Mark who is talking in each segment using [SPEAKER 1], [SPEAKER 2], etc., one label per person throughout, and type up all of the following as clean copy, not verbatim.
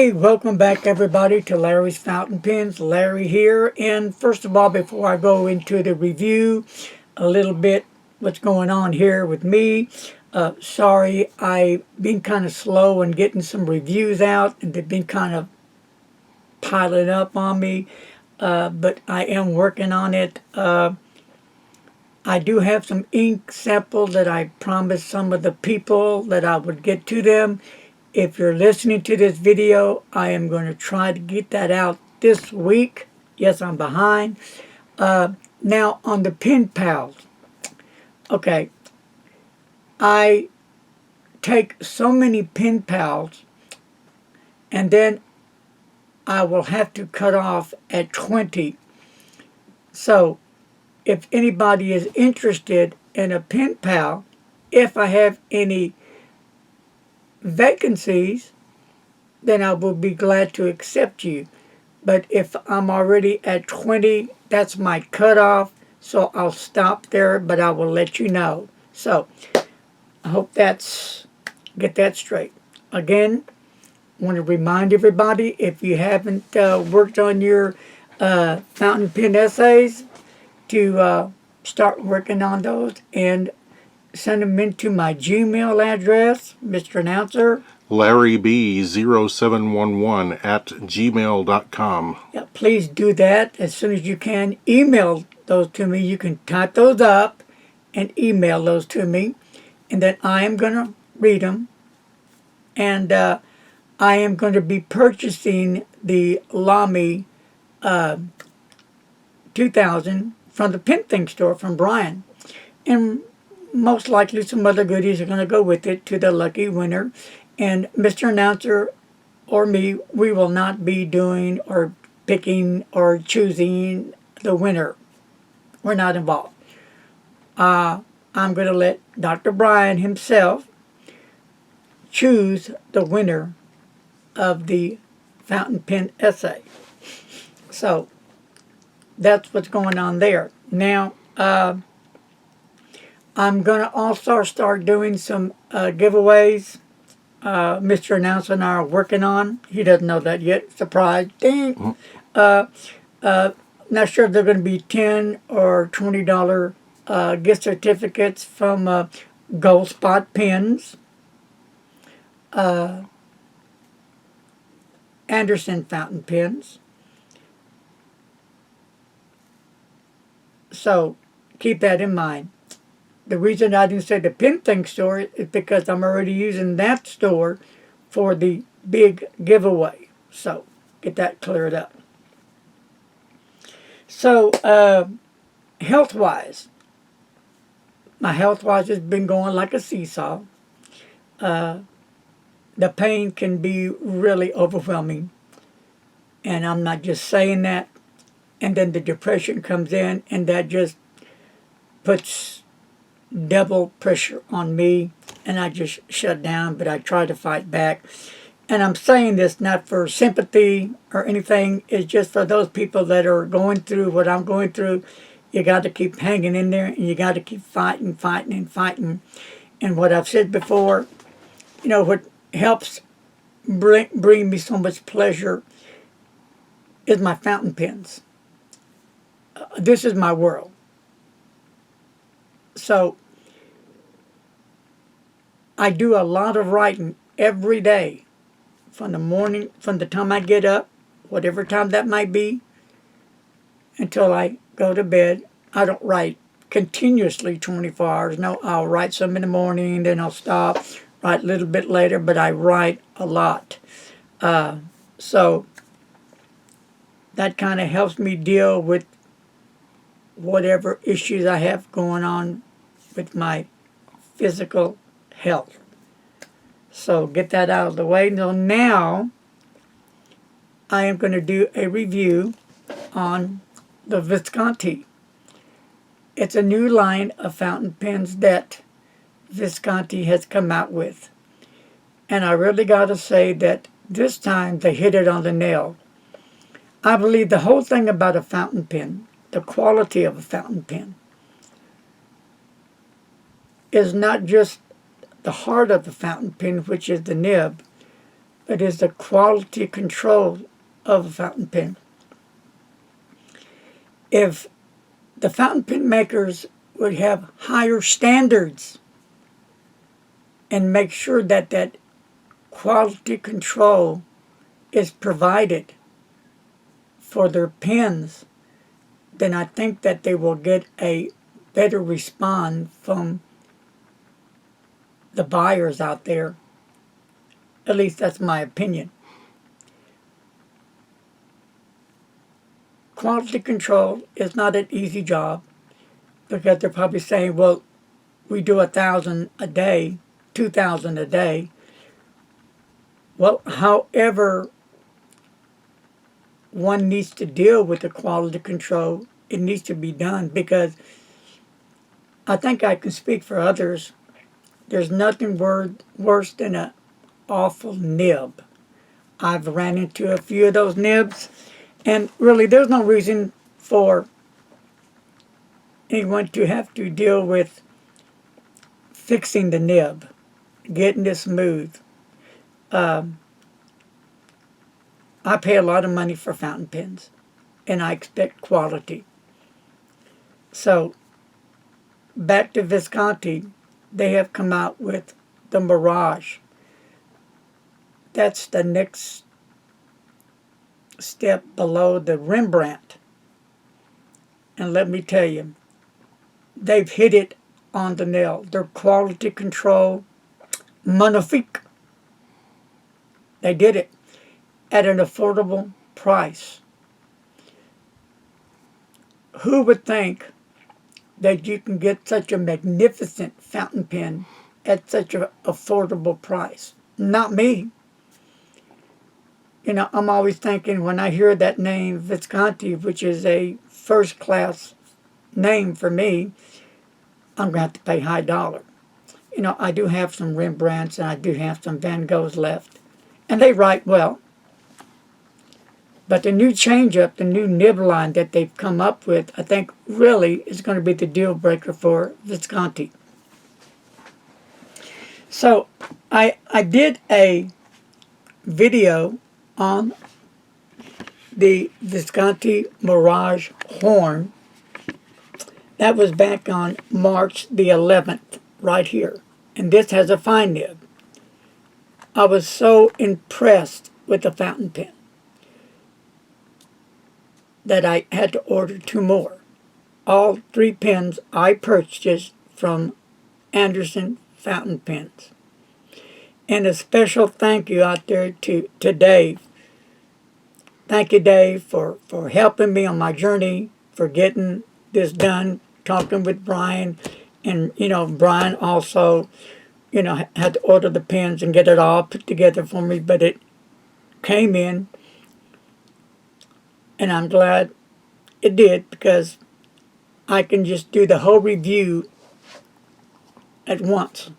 [SPEAKER 1] Hey, welcome back everybody to Larry's Fountain Pens. Larry here. And first of all, before I go into the review, a little bit what's going on here with me. Sorry, I've been kind of slow in getting some reviews out, and they've been kind of piling up on me. But I am working on it. I do have some ink samples that I promised some of the people that I would get to them. If you're listening to this video, I am going to try to get that out this week. Yes, I'm behind. Now, on the pen pals. Okay, I take so many pen pals, and then I will have to cut off at 20. So, if anybody is interested in a pen pal, if I have any vacancies, then I will be glad to accept you. But if I'm already at 20, that's my cutoff, so I'll stop there, but I will let you know. So, I hope get that straight. Again, I want to remind everybody, if you haven't worked on your fountain pen essays, to start working on those and send them into my Gmail address, Mr. Announcer.
[SPEAKER 2] LarryB0711 at gmail.com.
[SPEAKER 1] Yeah, please do that as soon as you can. Email those to me. You can type those up and email those to me. And then I am going to read them. And I am going to be purchasing the Lamy 2000 from the Pen Thing store from Brian. And most likely some other goodies are going to go with it to the lucky winner. And Mr. Announcer or me, we will not be doing or picking or choosing the winner. We're not involved. I'm going to let Dr. Brian himself choose the winner of the fountain pen essay. So that's what's going on there. Now, I'm going to also start doing some giveaways. Mr. Announcer and I are working on. He doesn't know that yet. Surprise. Ding. Not sure if they're going to be $10 or $20 gift certificates from Gold Spot Pens, Anderson fountain pens. So keep that in mind. The reason I didn't say the Pen Thing store is because I'm already using that store for the big giveaway. So get that cleared up. So health-wise, my health-wise has been going like a seesaw. The pain can be really overwhelming. And I'm not just saying that. And then the depression comes in, and that just puts double pressure on me, and I just shut down, but I try to fight back. And I'm saying this not for sympathy or anything. It's just for those people that are going through what I'm going through. You got to keep hanging in there, and you got to keep fighting. And what I've said before, what helps bring me so much pleasure is my fountain pens. This is my world. So I do a lot of writing every day from the time I get up, whatever time that might be, until I go to bed. I don't write continuously 24 hours. No, I'll write some in the morning, then I'll stop, write a little bit later, but I write a lot. So that kind of helps me deal with whatever issues I have going on with my physical health. So get that out of the way. Now I am going to do a review on the Visconti. It's a new line of fountain pens that Visconti has come out with. And I really got to say that this time they hit it on the nail. I believe the whole thing about a fountain pen, the quality of a fountain pen, is not just the heart of the fountain pen, which is the nib, but is the quality control of a fountain pen. If the fountain pen makers would have higher standards and make sure that that quality control is provided for their pens, then I think that they will get a better response from the buyers out there. At least that's my opinion. Quality control is not an easy job because they're probably saying, well, we do 1,000 a day, 2,000 a day. Well, however one needs to deal with the quality control, it needs to be done, because I think I can speak for others. There's nothing worse than an awful nib. I've ran into a few of those nibs, and really there's no reason for anyone to have to deal with fixing the nib, getting it smooth. I pay a lot of money for fountain pens, and I expect quality. So, back to Visconti, they have come out with the Mirage. That's the next step below the Rembrandt. And let me tell you, they've hit it on the nail. Their quality control, magnifique. They did it at an affordable price. Who would think that you can get such a magnificent fountain pen at such an affordable price? Not me. You know, I'm always thinking when I hear that name, Visconti, which is a first-class name for me, I'm going to have to pay high dollar. You know, I do have some Rembrandts and I do have some Van Goghs left. And they write well. But the new change-up, the new nib line that they've come up with, I think really is going to be the deal breaker for Visconti. So I did a video on the Visconti Mirage horn. That was back on March the 11th, right here. And this has a fine nib. I was so impressed with the fountain pen that I had to order 2 more. All 3 pens I purchased from Anderson Fountain Pens. And a special thank you out there to Dave. Thank you, Dave, for helping me on my journey, for getting this done, talking with Brian. And, you know, Brian also, you know, had to order the pens and get it all put together for me. But it came in, and I'm glad it did, because I can just do the whole review at once.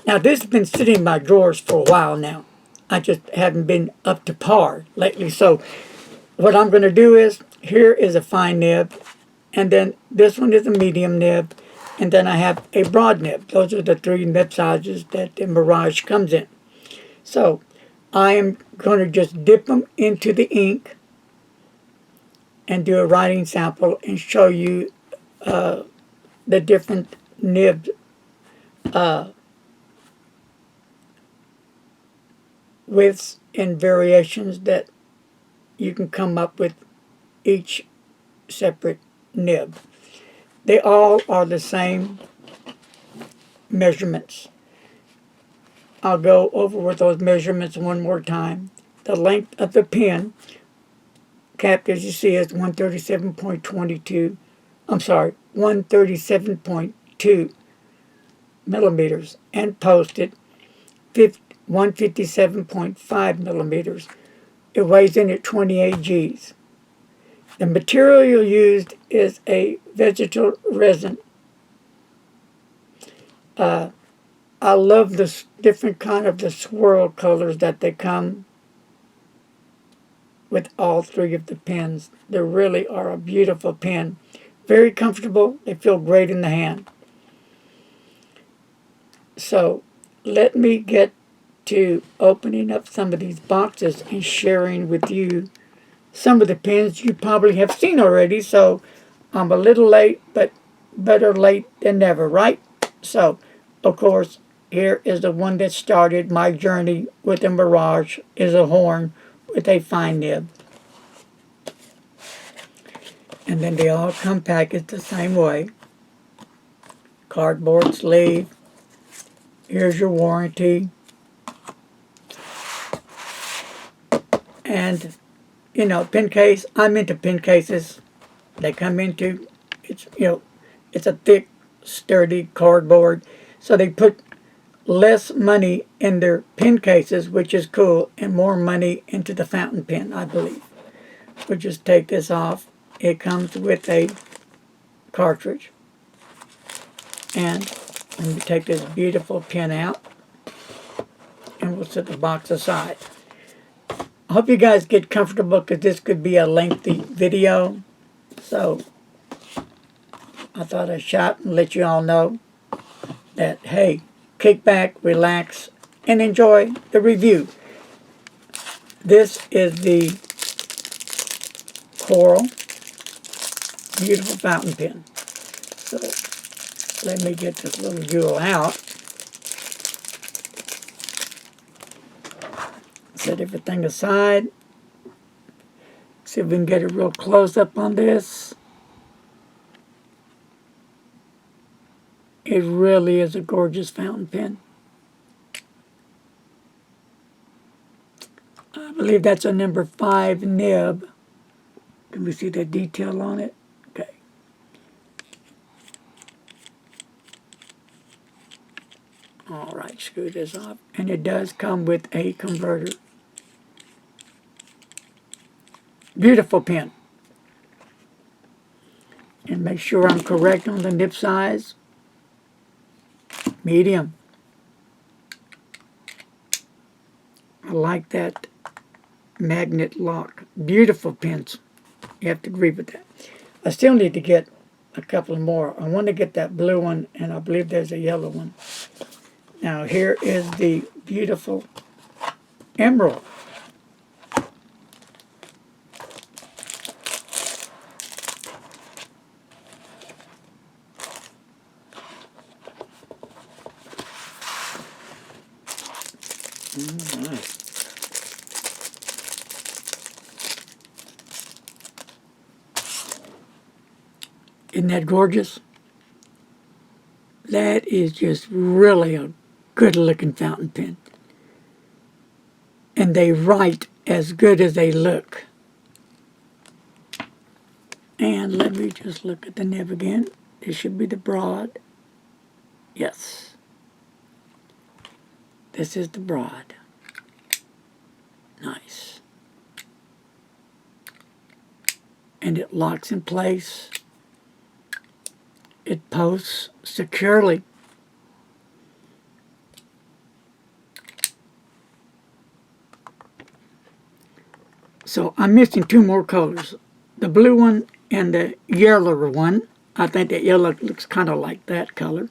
[SPEAKER 1] Now, this has been sitting in my drawers for a while now. I just haven't been up to par lately. So what I'm going to do is, here is a fine nib, and then this one is a medium nib, and then I have a broad nib. Those are the 3 nib sizes that the Mirage comes in. So I am going to just dip them into the ink and do a writing sample and show you the different nib widths and variations that you can come up with each separate nib. They all are the same measurements. I'll go over with those measurements one more time. The length of the pen, capped as you see, is 137.22. I'm sorry, 137.2 millimeters, and posted 157.5 millimeters. It weighs in at 28 G's. The material used is a vegetal resin. I love the different kind of the swirl colors that they come with all 3 of the pens. They really are a beautiful pen. Very comfortable. They feel great in the hand. So let me get to opening up some of these boxes and sharing with you some of the pens you probably have seen already. So I'm a little late, but better late than never, right? So, of course, here is the one that started my journey with the Mirage, is a horn with a fine nib. And then they all come packaged the same way. Cardboard sleeve. Here's your warranty. And, you know, pen case. I'm into pen cases. They come into, it's, you know, it's a thick, sturdy cardboard. So they put less money in their pen cases, which is cool, and more money into the fountain pen, I believe. We'll just take this off. It comes with a cartridge. And let me take this beautiful pen out, and we'll set the box aside. I hope you guys get comfortable, because this could be a lengthy video. So I thought I'd shot and let you all know that, hey, kick back, relax, and enjoy the review. This is the Coral beautiful fountain pen. So let me get this little jewel out. Set everything aside. See if we can get a real close-up on this. It really is a gorgeous fountain pen. I believe that's a number 5 nib. Can we see the detail on it? Okay. All right, screw this off. And it does come with a converter. Beautiful pen. And make sure I'm correct on the nib size. Medium. I like that magnet lock. Beautiful pens. You have to agree with that. I still need to get a couple more. I want to get that blue one, and I believe there's a yellow one. Now here is the beautiful emerald. All right. Isn't that gorgeous? That is just really a good looking fountain pen. And they write as good as they look. And let me just look at the nib again. This should be the broad. Yes. This is the broad. Nice. And it locks in place. It posts securely. So I'm missing 2 more colors. The blue one and the yellower one. I think that yellow looks kind of like that color.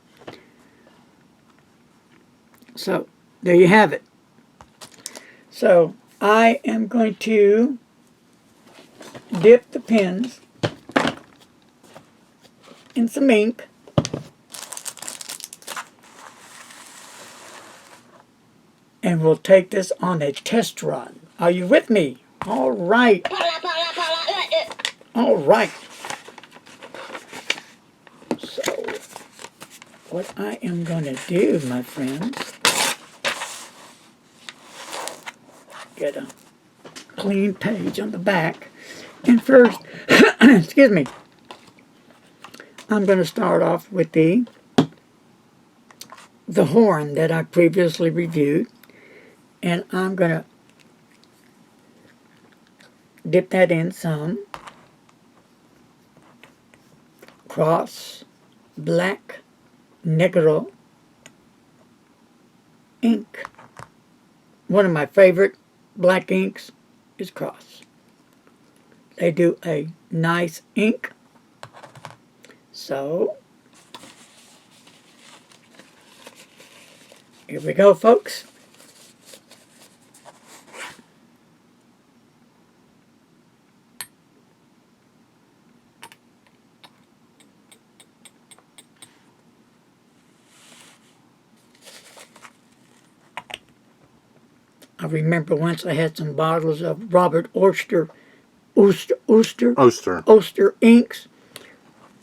[SPEAKER 1] So there you have it. So I am going to dip the pens in some ink. And we'll take this on a test run. Are you with me? All right. All right. So what I am going to do, my friends, get a clean page on the back. And first, excuse me, I'm going to start off with the horn that I previously reviewed. And I'm going to dip that in some. Cross, black, negro, ink. One of my favorite black inks is Cross. They do a nice ink. So, here we go, folks. I remember once I had some bottles of Robert Oster
[SPEAKER 2] Oster.
[SPEAKER 1] inks.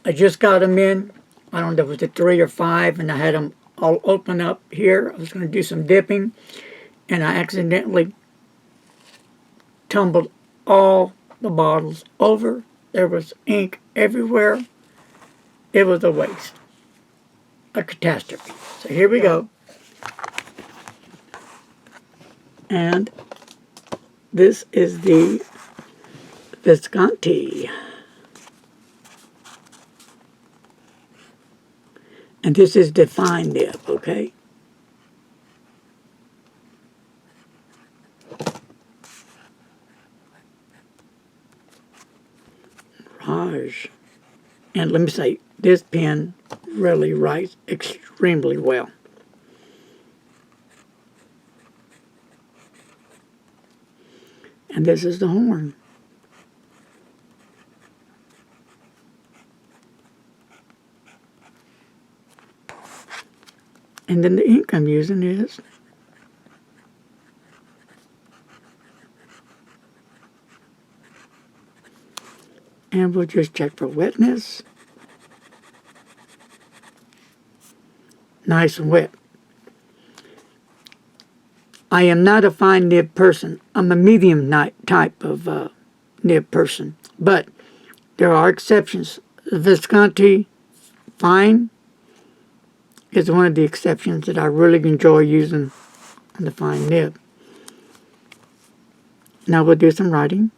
[SPEAKER 1] I just got them in. I don't know if it was a 3 or 5, and I had them all open up here. I was going to do some dipping, and I accidentally tumbled all the bottles over. There was ink everywhere. It was a waste. A catastrophe. So here we go. And this is the Visconti. And this is the fine nib, okay? Mirage. And let me say, this pen really writes extremely well. And this is the horn. And then the ink I'm using is and we'll just check for wetness. Nice and wet. I am not a fine nib person. I'm a medium type of nib person. But there are exceptions. The Visconti fine is one of the exceptions that I really enjoy using on the fine nib. Now we'll do some writing.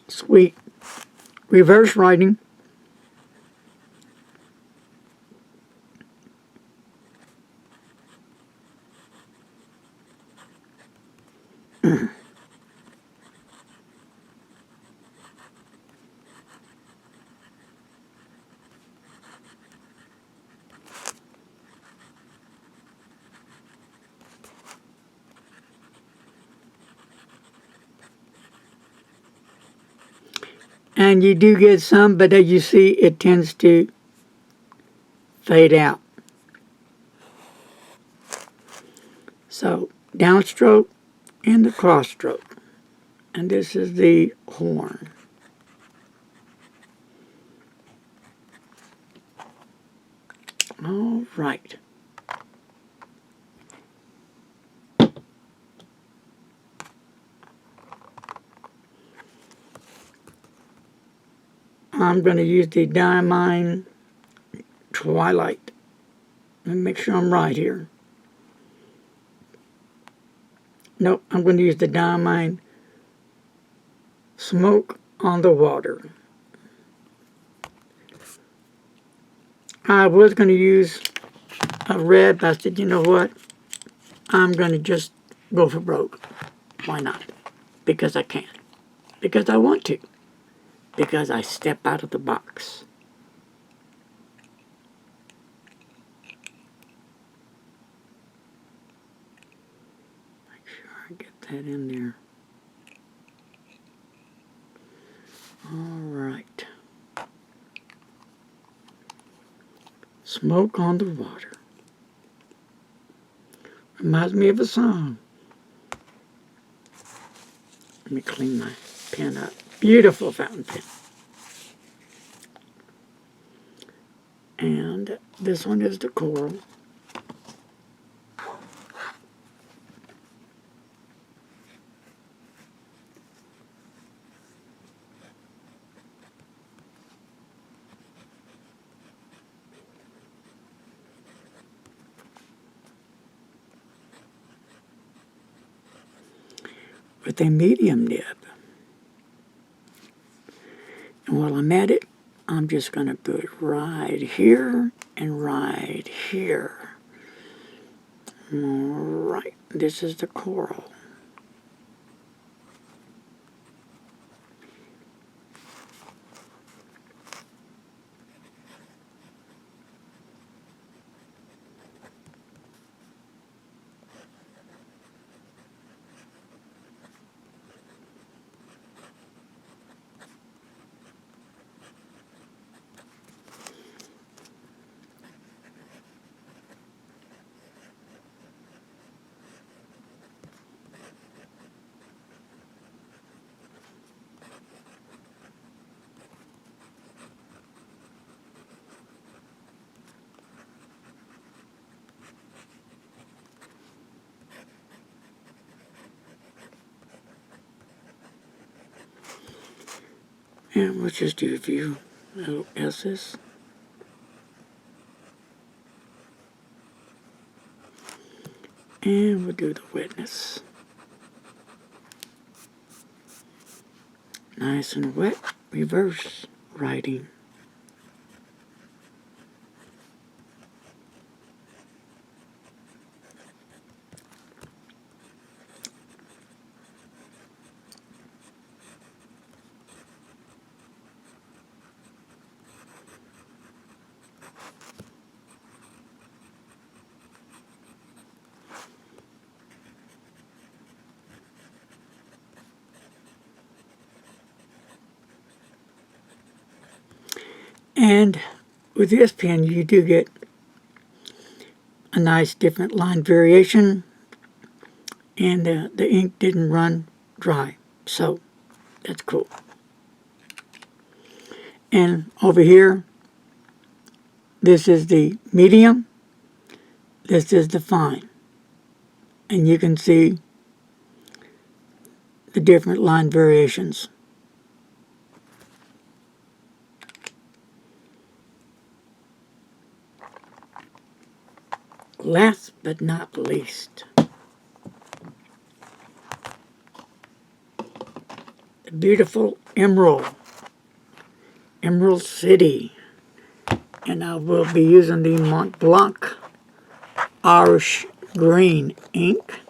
[SPEAKER 1] Sweet. Reverse writing. And you do get some, but as you see, it tends to fade out. So, downstroke and the cross stroke. And this is the horn. All right. I'm going to use the Diamine Twilight. Let me make sure I'm right here. Nope, I'm going to use the Diamine Smoke on the Water. I was going to use a red, but I said, you know what? I'm going to just go for broke. Why not? Because I can. Because I want to. Because I step out of the box. Make sure I get that in there. All right. Smoke on the Water. Reminds me of a song. Let me clean my pen up. Beautiful fountain pen. And this one is the coral. With a medium nib. And while I'm at it, I'm just going to put right here and right here. Alright, this is the coral. And we'll just do a few little S's. And we'll do the wetness. Nice and wet, reverse writing. And with this pen, you do get a nice different line variation, and the ink didn't run dry, so that's cool. And over here, this is the medium, this is the fine, and you can see the different line variations. Last but not least, the beautiful Emerald City. And I will be using the Mont Blanc Irish Green ink.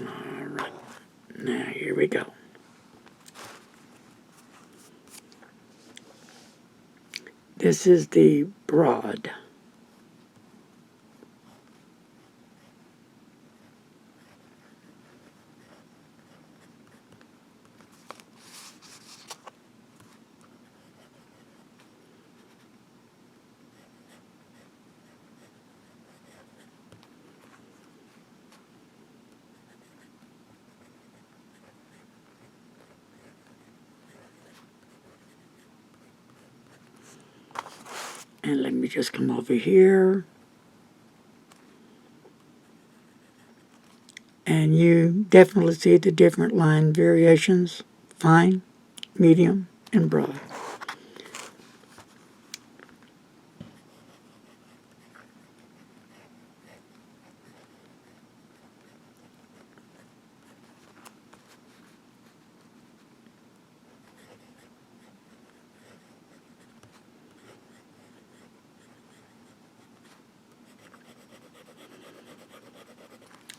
[SPEAKER 1] Alright, now here we go. This is the broad. And let me just come over here. And you definitely see the different line variations. Fine, medium, and broad.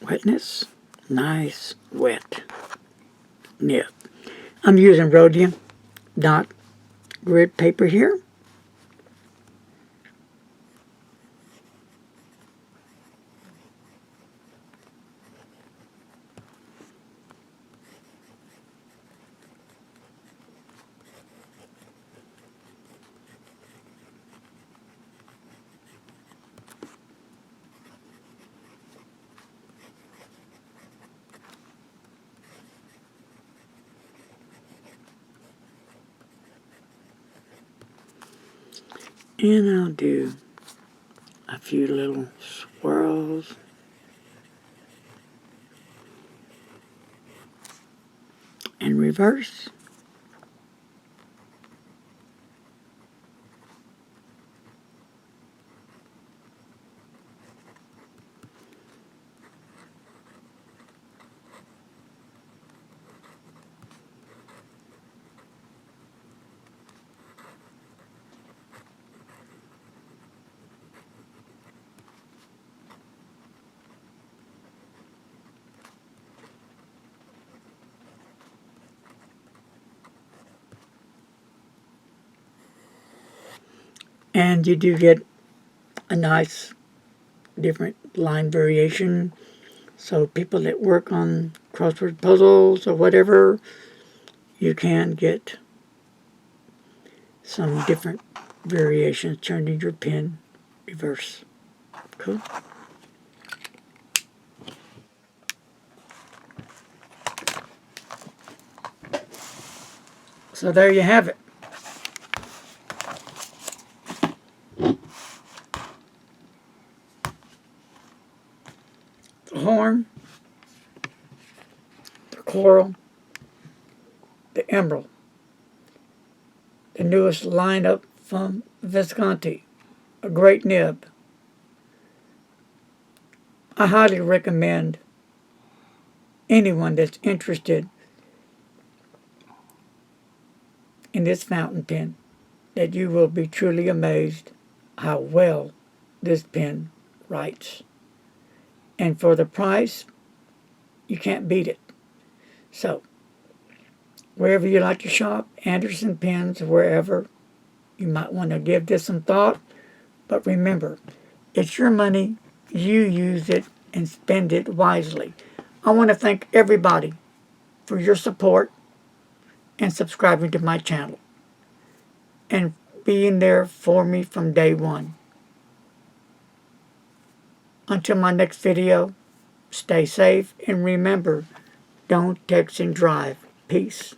[SPEAKER 1] Wetness, nice, wet, nib. I'm using rhodium dot grid paper here. And I'll do a few little swirls. and reverse. And you do get a nice different line variation. So people that work on crossword puzzles or whatever, you can get some different variations turning your pen reverse. Cool. So there you have it. The horn, the coral, the emerald, the newest lineup from Visconti, a great nib. I highly recommend anyone that's interested in this fountain pen that you will be truly amazed how well this pen writes. And for the price, you can't beat it. So, wherever you like to shop, Anderson Pens, wherever, you might want to give this some thought. But remember, it's your money. You use it and spend it wisely. I want to thank everybody for your support and subscribing to my channel and being there for me from day one. Until my next video, stay safe and remember, don't text and drive. Peace.